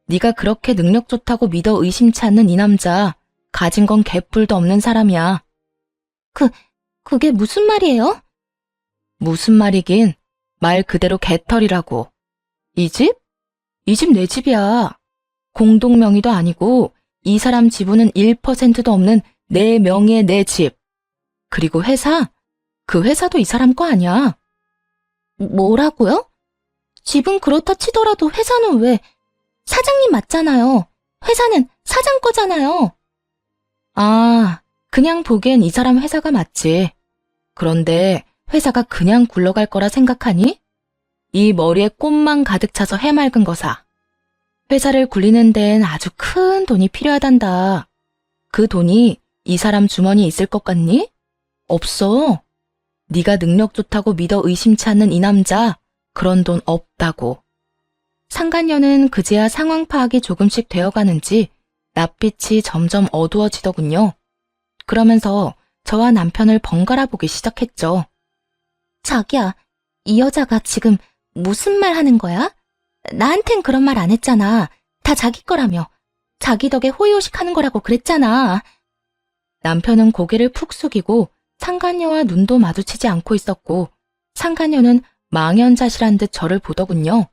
네가 그렇게 능력 좋다고 믿어 의심치 않는 이 남자 가진 건 개뿔도 없는 사람이야. 그게 무슨 말이에요? 무슨 말이긴 말 그대로 개털이라고. 이 집? 이 집 내 집이야. 공동 명의도 아니고 이 사람 지분은 1%도 없는 내 명의의 내 집. 그리고 회사? 그 회사도 이 사람 거 아니야. 뭐라고요? 집은 그렇다 치더라도 회사는 왜? 사장님 맞잖아요. 회사는 사장 거잖아요. 그냥 보기엔 이 사람 회사가 맞지. 그런데 회사가 그냥 굴러갈 거라 생각하니? 이 머리에 꽃만 가득 차서 해맑은 거사. 회사를 굴리는 데엔 아주 큰 돈이 필요하단다. 그 돈이 이 사람 주머니에 있을 것 같니? 없어. 네가 능력 좋다고 믿어 의심치 않는 이 남자, 그런 돈 없다고. 상간녀는 그제야 상황 파악이 조금씩 되어가는지 낯빛이 점점 어두워지더군요. 그러면서 저와 남편을 번갈아 보기 시작했죠. 자기야, 이 여자가 지금 무슨 말 하는 거야? 나한텐 그런 말 안 했잖아. 다 자기 거라며. 자기 덕에 호의호식 하는 거라고 그랬잖아. 남편은 고개를 푹 숙이고 상간녀와 눈도 마주치지 않고 있었고 상간녀는 망연자실한 듯 저를 보더군요.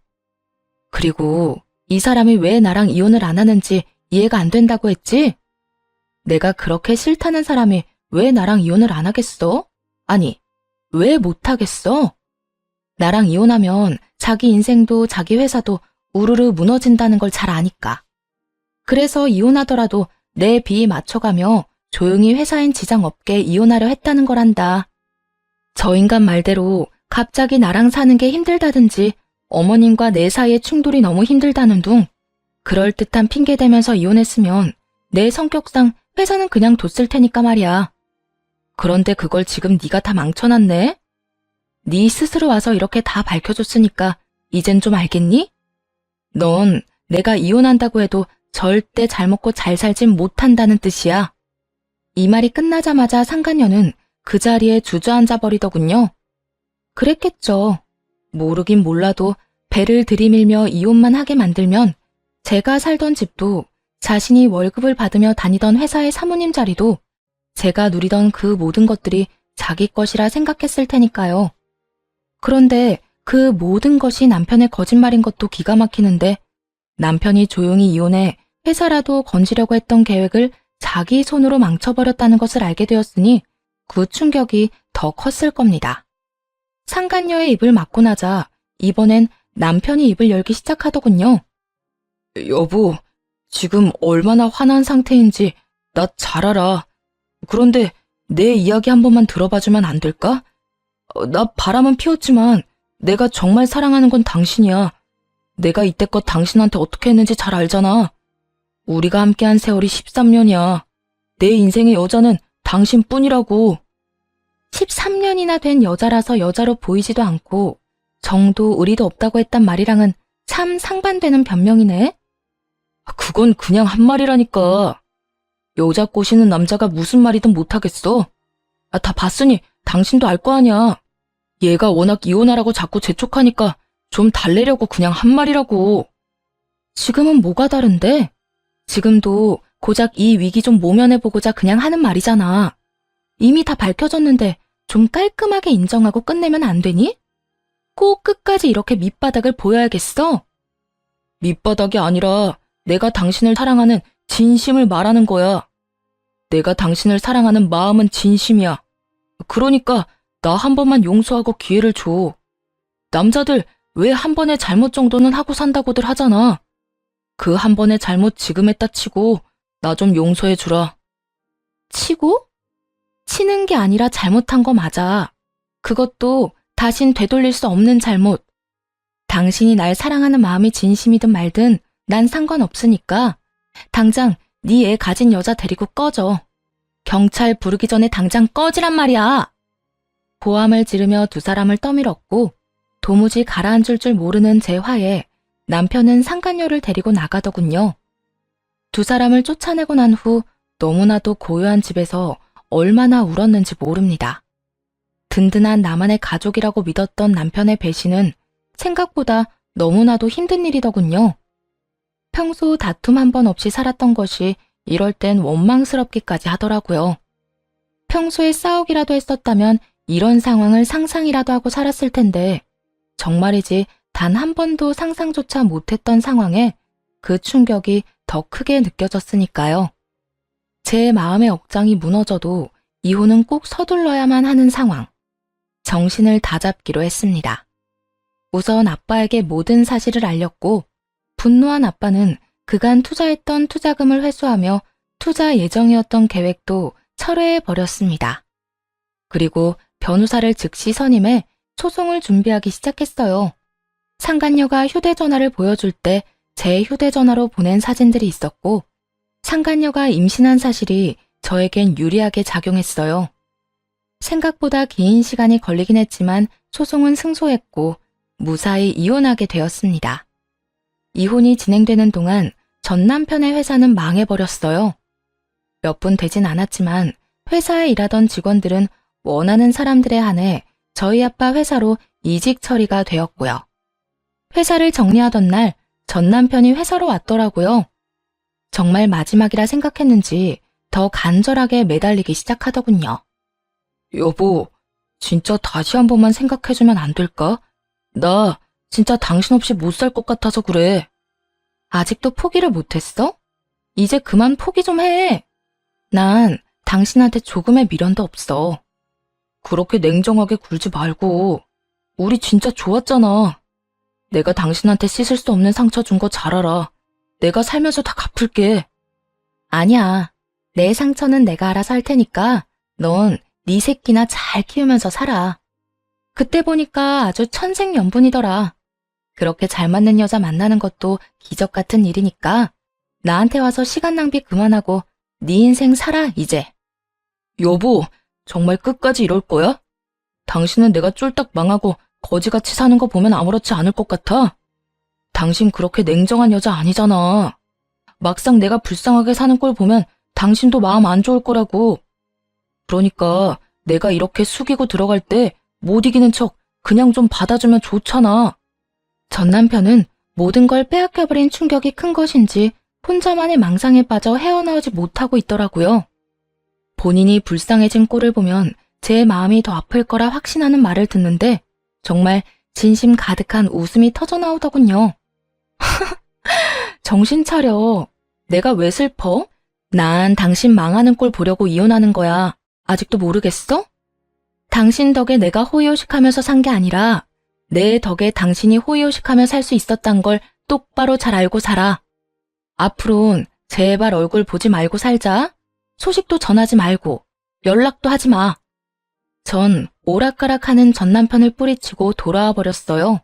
그리고 이 사람이 왜 나랑 이혼을 안 하는지 이해가 안 된다고 했지? 내가 그렇게 싫다는 사람이 왜 나랑 이혼을 안 하겠어? 아니, 왜 못 하겠어? 나랑 이혼하면 자기 인생도 자기 회사도 우르르 무너진다는 걸 잘 아니까. 그래서 이혼하더라도 내 비위 맞춰가며 조용히 회사엔 지장 없게 이혼하려 했다는 거란다. 저 인간 말대로 갑자기 나랑 사는 게 힘들다든지 어머님과 내 사이의 충돌이 너무 힘들다는 둥 그럴듯한 핑계 대면서 이혼했으면 내 성격상 회사는 그냥 뒀을 테니까 말이야. 그런데 그걸 지금 네가 다 망쳐놨네? 네 스스로 와서 이렇게 다 밝혀줬으니까 이젠 좀 알겠니? 넌 내가 이혼한다고 해도 절대 잘 먹고 잘 살진 못한다는 뜻이야. 이 말이 끝나자마자 상간녀는 그 자리에 주저앉아 버리더군요. 그랬겠죠. 모르긴 몰라도 배를 들이밀며 이혼만 하게 만들면 제가 살던 집도 자신이 월급을 받으며 다니던 회사의 사모님 자리도 제가 누리던 그 모든 것들이 자기 것이라 생각했을 테니까요. 그런데 그 모든 것이 남편의 거짓말인 것도 기가 막히는데 남편이 조용히 이혼해 회사라도 건지려고 했던 계획을 자기 손으로 망쳐버렸다는 것을 알게 되었으니 그 충격이 더 컸을 겁니다. 상간녀의 입을 막고 나자 이번엔 남편이 입을 열기 시작하더군요. 여보, 지금 얼마나 화난 상태인지 나 잘 알아. 그런데 내 이야기 한 번만 들어봐주면 안 될까? 나 바람은 피웠지만 내가 정말 사랑하는 건 당신이야. 내가 이때껏 당신한테 어떻게 했는지 잘 알잖아. 우리가 함께한 세월이 13년이야. 내 인생의 여자는 당신뿐이라고. 13년이나 된 여자라서 여자로 보이지도 않고 정도 의리도 없다고 했단 말이랑은 참 상반되는 변명이네. 그건 그냥 한 말이라니까. 여자 꼬시는 남자가 무슨 말이든 못하겠어. 다 봤으니 당신도 알 거 아니야. 얘가 워낙 이혼하라고 자꾸 재촉하니까 좀 달래려고 그냥 한 말이라고. 지금은 뭐가 다른데? 지금도 고작 이 위기 좀 모면해보고자 그냥 하는 말이잖아. 이미 다 밝혀졌는데 좀 깔끔하게 인정하고 끝내면 안 되니? 꼭 끝까지 이렇게 밑바닥을 보여야겠어? 밑바닥이 아니라 내가 당신을 사랑하는 진심을 말하는 거야. 내가 당신을 사랑하는 마음은 진심이야. 그러니까 나 한 번만 용서하고 기회를 줘. 남자들 왜 한 번의 잘못 정도는 하고 산다고들 하잖아. 그 한 번의 잘못 지금 했다 치고 나 좀 용서해 주라. 치고? 치는 게 아니라 잘못한 거 맞아. 그것도 다신 되돌릴 수 없는 잘못. 당신이 날 사랑하는 마음이 진심이든 말든 난 상관없으니까 당장 네 애 가진 여자 데리고 꺼져. 경찰 부르기 전에 당장 꺼지란 말이야. 고함을 지르며 두 사람을 떠밀었고 도무지 가라앉을 줄 모르는 제 화에 남편은 상간녀를 데리고 나가더군요. 두 사람을 쫓아내고 난 후 너무나도 고요한 집에서 얼마나 울었는지 모릅니다. 든든한 나만의 가족이라고 믿었던 남편의 배신은 생각보다 너무나도 힘든 일이더군요. 평소 다툼 한 번 없이 살았던 것이 이럴 땐 원망스럽기까지 하더라고요. 평소에 싸우기라도 했었다면 이런 상황을 상상이라도 하고 살았을 텐데 정말이지 단 한 번도 상상조차 못했던 상황에 그 충격이 더 크게 느껴졌으니까요. 제 마음의 억장이 무너져도 이혼은 꼭 서둘러야만 하는 상황. 정신을 다잡기로 했습니다. 우선 아빠에게 모든 사실을 알렸고 분노한 아빠는 그간 투자했던 투자금을 회수하며 투자 예정이었던 계획도 철회해버렸습니다. 그리고 변호사를 즉시 선임해 소송을 준비하기 시작했어요. 상간녀가 휴대전화를 보여줄 때 제 휴대전화로 보낸 사진들이 있었고 상간녀가 임신한 사실이 저에겐 유리하게 작용했어요. 생각보다 긴 시간이 걸리긴 했지만 소송은 승소했고 무사히 이혼하게 되었습니다. 이혼이 진행되는 동안 전 남편의 회사는 망해버렸어요. 몇 분 되진 않았지만 회사에 일하던 직원들은 원하는 사람들에 한해 저희 아빠 회사로 이직 처리가 되었고요. 회사를 정리하던 날 전 남편이 회사로 왔더라고요. 정말 마지막이라 생각했는지 더 간절하게 매달리기 시작하더군요. 여보, 진짜 다시 한 번만 생각해주면 안 될까? 나 진짜 당신 없이 못 살 것 같아서 그래. 아직도 포기를 못했어? 이제 그만 포기 좀 해. 난 당신한테 조금의 미련도 없어. 그렇게 냉정하게 굴지 말고. 우리 진짜 좋았잖아. 내가 당신한테 씻을 수 없는 상처 준 거 잘 알아. 내가 살면서 다 갚을게. 아니야. 내 상처는 내가 알아서 할 테니까 넌 네 새끼나 잘 키우면서 살아. 그때 보니까 아주 천생연분이더라. 그렇게 잘 맞는 여자 만나는 것도 기적 같은 일이니까 나한테 와서 시간 낭비 그만하고 네 인생 살아 이제. 여보, 정말 끝까지 이럴 거야? 당신은 내가 쫄딱 망하고 거지같이 사는 거 보면 아무렇지 않을 것 같아? 당신 그렇게 냉정한 여자 아니잖아. 막상 내가 불쌍하게 사는 꼴 보면 당신도 마음 안 좋을 거라고. 그러니까 내가 이렇게 숙이고 들어갈 때 못 이기는 척 그냥 좀 받아주면 좋잖아. 전 남편은 모든 걸 빼앗겨버린 충격이 큰 것인지 혼자만의 망상에 빠져 헤어나오지 못하고 있더라고요. 본인이 불쌍해진 꼴을 보면 제 마음이 더 아플 거라 확신하는 말을 듣는데 정말 진심 가득한 웃음이 터져나오더군요. 정신 차려. 내가 왜 슬퍼? 난 당신 망하는 꼴 보려고 이혼하는 거야. 아직도 모르겠어? 당신 덕에 내가 호의호식하면서 산 게 아니라 내 덕에 당신이 호의호식하며 살 수 있었단 걸 똑바로 잘 알고 살아. 앞으론 제발 얼굴 보지 말고 살자. 소식도 전하지 말고 연락도 하지 마. 전 오락가락하는 전 남편을 뿌리치고 돌아와 버렸어요.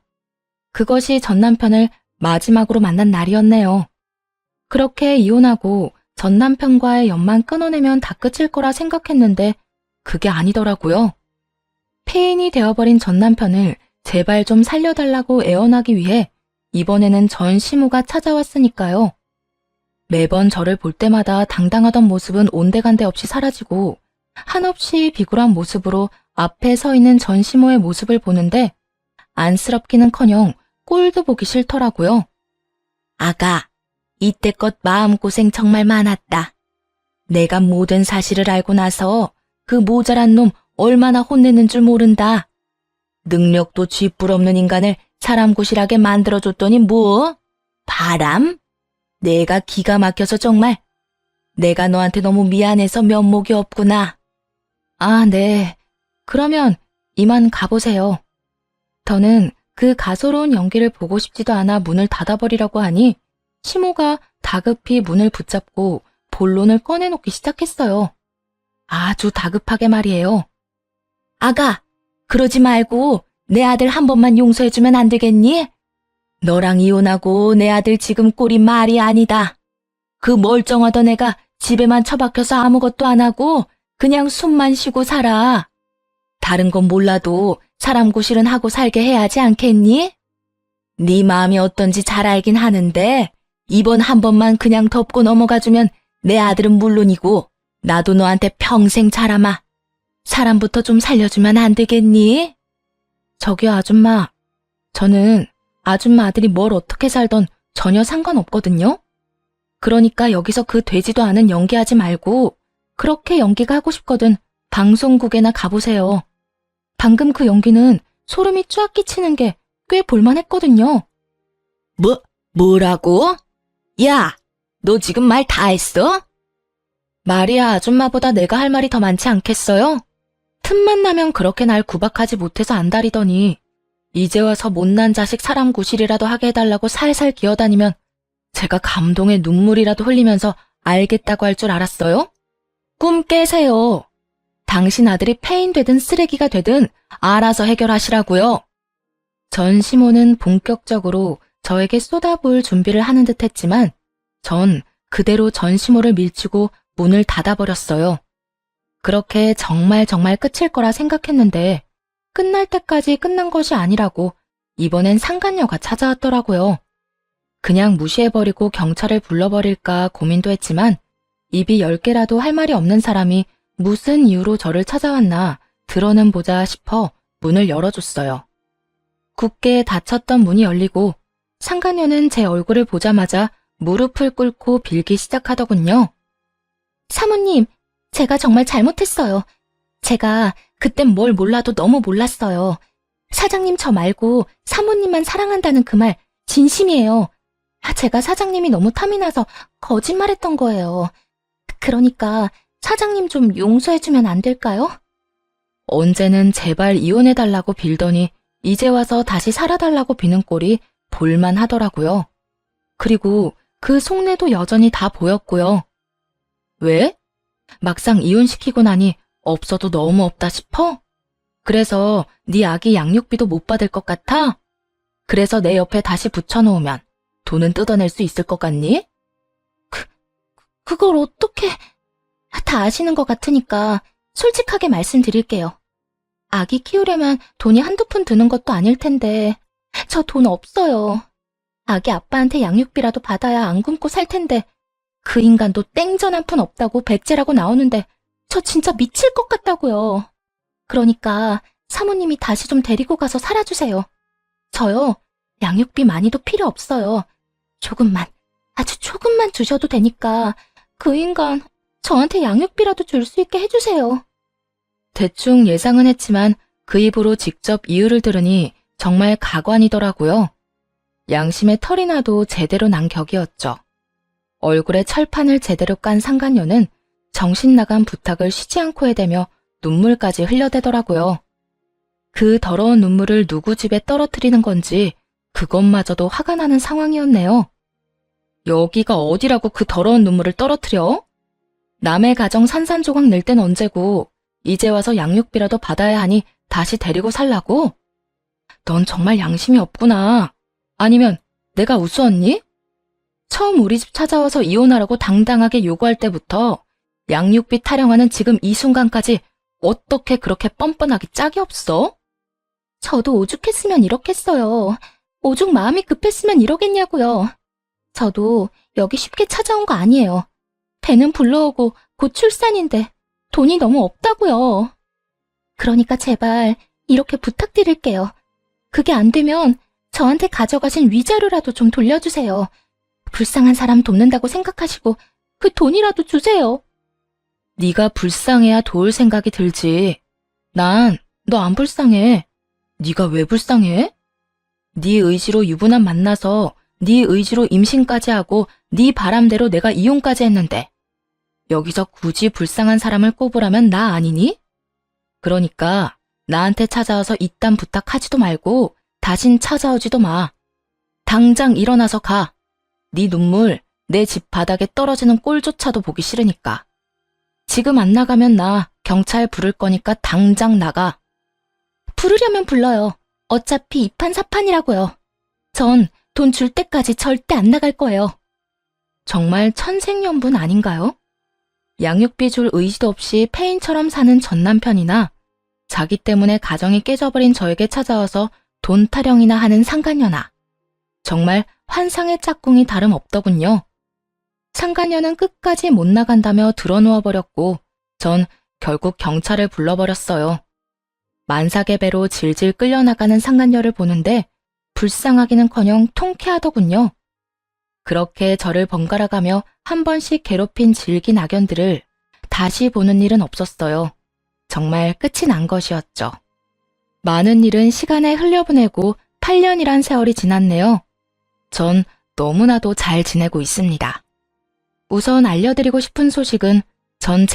그것이 전 남편을 마지막으로 만난 날이었네요. 그렇게 이혼하고 전 남편과의 연만 끊어내면 다 끝일 거라 생각했는데 그게 아니더라고요. 폐인이 되어버린 전 남편을 제발 좀 살려달라고 애원하기 위해 이번에는 전 시모가 찾아왔으니까요. 매번 저를 볼 때마다 당당하던 모습은 온데간데 없이 사라지고 한없이 비굴한 모습으로 앞에 서 있는 전 시모의 모습을 보는데 안쓰럽기는커녕 꼴도 보기 싫더라고요. 아가, 이때껏 마음고생 정말 많았다. 내가 모든 사실을 알고 나서 그 모자란 놈 얼마나 혼내는 줄 모른다. 능력도 쥐뿔 없는 인간을 사람 구실하게 만들어줬더니 뭐? 바람? 내가 기가 막혀서 정말. 내가 너한테 너무 미안해서 면목이 없구나. 아, 네. 그러면 이만 가보세요. 저는 그 가소로운 연기를 보고 싶지도 않아 문을 닫아버리려고 하니 시모가 다급히 문을 붙잡고 본론을 꺼내놓기 시작했어요. 아주 다급하게 말이에요. 아가, 그러지 말고 내 아들 한 번만 용서해주면 안 되겠니? 너랑 이혼하고 내 아들 지금 꼴이 말이 아니다. 그 멀쩡하던 애가 집에만 처박혀서 아무것도 안 하고 그냥 숨만 쉬고 살아. 다른 건 몰라도 사람 구실은 하고 살게 해야지 않겠니? 네 마음이 어떤지 잘 알긴 하는데 이번 한 번만 그냥 덮고 넘어가주면 내 아들은 물론이고 나도 너한테 평생 자라마. 사람부터 좀 살려주면 안 되겠니? 저기요, 아줌마. 저는 아줌마 아들이 뭘 어떻게 살던 전혀 상관없거든요. 그러니까 여기서 그 되지도 않은 연기하지 말고 그렇게 연기가 하고 싶거든 방송국에나 가보세요. 방금 그 연기는 소름이 쫙 끼치는 게 꽤 볼만했거든요. 뭐라고? 야, 너 지금 말 다 했어? 말이야, 아줌마보다 내가 할 말이 더 많지 않겠어요? 틈만 나면 그렇게 날 구박하지 못해서 안달이더니 이제 와서 못난 자식 사람 구실이라도 하게 해달라고 살살 기어다니면 제가 감동의 눈물이라도 흘리면서 알겠다고 할 줄 알았어요? 꿈 깨세요. 당신 아들이 폐인 되든 쓰레기가 되든 알아서 해결하시라고요. 전 시모는 본격적으로 저에게 쏟아부을 준비를 하는 듯 했지만 전 그대로 전 시모를 밀치고 문을 닫아버렸어요. 그렇게 정말 끝일 거라 생각했는데 끝날 때까지 끝난 것이 아니라고 이번엔 상간녀가 찾아왔더라고요. 그냥 무시해버리고 경찰을 불러버릴까 고민도 했지만 입이 10개라도 할 말이 없는 사람이 무슨 이유로 저를 찾아왔나 들어는 보자 싶어 문을 열어줬어요. 굳게 닫혔던 문이 열리고 상간녀는 제 얼굴을 보자마자 무릎을 꿇고 빌기 시작하더군요. 사모님, 제가 정말 잘못했어요. 제가 그땐 뭘 몰라도 너무 몰랐어요. 사장님 저 말고 사모님만 사랑한다는 그 말 진심이에요. 제가 사장님이 너무 탐이 나서 거짓말했던 거예요. 그러니까 사장님 좀 용서해주면 안 될까요? 언제는 제발 이혼해달라고 빌더니 이제 와서 다시 살아달라고 비는 꼴이 볼만하더라고요. 그리고 그 속내도 여전히 다 보였고요. 왜? 막상 이혼시키고 나니 없어도 너무 없다 싶어? 그래서 네 아기 양육비도 못 받을 것 같아? 그래서 내 옆에 다시 붙여놓으면 돈은 뜯어낼 수 있을 것 같니? 그걸 어떻게... 다 아시는 것 같으니까 솔직하게 말씀드릴게요. 아기 키우려면 돈이 한두 푼 드는 것도 아닐 텐데 저 돈 없어요. 아기 아빠한테 양육비라도 받아야 안 굶고 살 텐데 그 인간도 땡전 한 푼 없다고 배째라고 나오는데 저 진짜 미칠 것 같다고요. 그러니까 사모님이 다시 좀 데리고 가서 살아주세요. 저요, 양육비 많이도 필요 없어요. 조금만, 아주 조금만 주셔도 되니까 그 인간 저한테 양육비라도 줄 수 있게 해주세요. 대충 예상은 했지만 그 입으로 직접 이유를 들으니 정말 가관이더라고요. 양심의 털이 나도 제대로 난 격이었죠. 얼굴에 철판을 제대로 깐 상간녀는 정신 나간 부탁을 쉬지 않고 해대며 눈물까지 흘려대더라고요. 그 더러운 눈물을 누구 집에 떨어뜨리는 건지 그것마저도 화가 나는 상황이었네요. 여기가 어디라고 그 더러운 눈물을 떨어뜨려? 남의 가정 산산조각 낼 땐 언제고 이제 와서 양육비라도 받아야 하니 다시 데리고 살라고? 넌 정말 양심이 없구나. 아니면 내가 우스웠니? 처음 우리 집 찾아와서 이혼하라고 당당하게 요구할 때부터 양육비 타령하는 지금 이 순간까지 어떻게 그렇게 뻔뻔하기 짝이 없어? 저도 오죽했으면 이렇겠어요. 오죽 마음이 급했으면 이러겠냐고요. 저도 여기 쉽게 찾아온 거 아니에요. 배는 불러오고 곧 출산인데 돈이 너무 없다고요. 그러니까 제발 이렇게 부탁드릴게요. 그게 안 되면 저한테 가져가신 위자료라도 좀 돌려주세요. 불쌍한 사람 돕는다고 생각하시고 그 돈이라도 주세요. 네가 불쌍해야 도울 생각이 들지. 난 너 안 불쌍해. 네가 왜 불쌍해? 네 의지로 유부남 만나서 네 의지로 임신까지 하고 네 바람대로 내가 이혼까지 했는데 여기서 굳이 불쌍한 사람을 꼽으라면 나 아니니? 그러니까 나한테 찾아와서 이딴 부탁하지도 말고 다신 찾아오지도 마. 당장 일어나서 가. 네 눈물 내 집 바닥에 떨어지는 꼴조차도 보기 싫으니까. 지금 안 나가면 나 경찰 부를 거니까 당장 나가. 부르려면 불러요. 어차피 이판사판이라고요. 전 돈 줄 때까지 절대 안 나갈 거예요. 정말 천생연분 아닌가요? 양육비 줄 의지도 없이 폐인처럼 사는 전 남편이나 자기 때문에 가정이 깨져버린 저에게 찾아와서 돈 타령이나 하는 상간녀나. 정말 환상의 짝꿍이 다름없더군요. 상간녀는 끝까지 못 나간다며 드러누워 버렸고 전 결국 경찰을 불러버렸어요. 만삭의 배로 질질 끌려나가는 상간녀를 보는데 불쌍하기는커녕 통쾌하더군요. 그렇게 저를 번갈아가며 한 번씩 괴롭힌 질긴 악연들을 다시 보는 일은 없었어요. 정말 끝이 난 것이었죠. 많은 일은 시간에 흘려보내고 8년이란 세월이 지났네요. 전 너무나도 잘 지내고 있습니다. 우선 알려드리고 싶은 소식은 전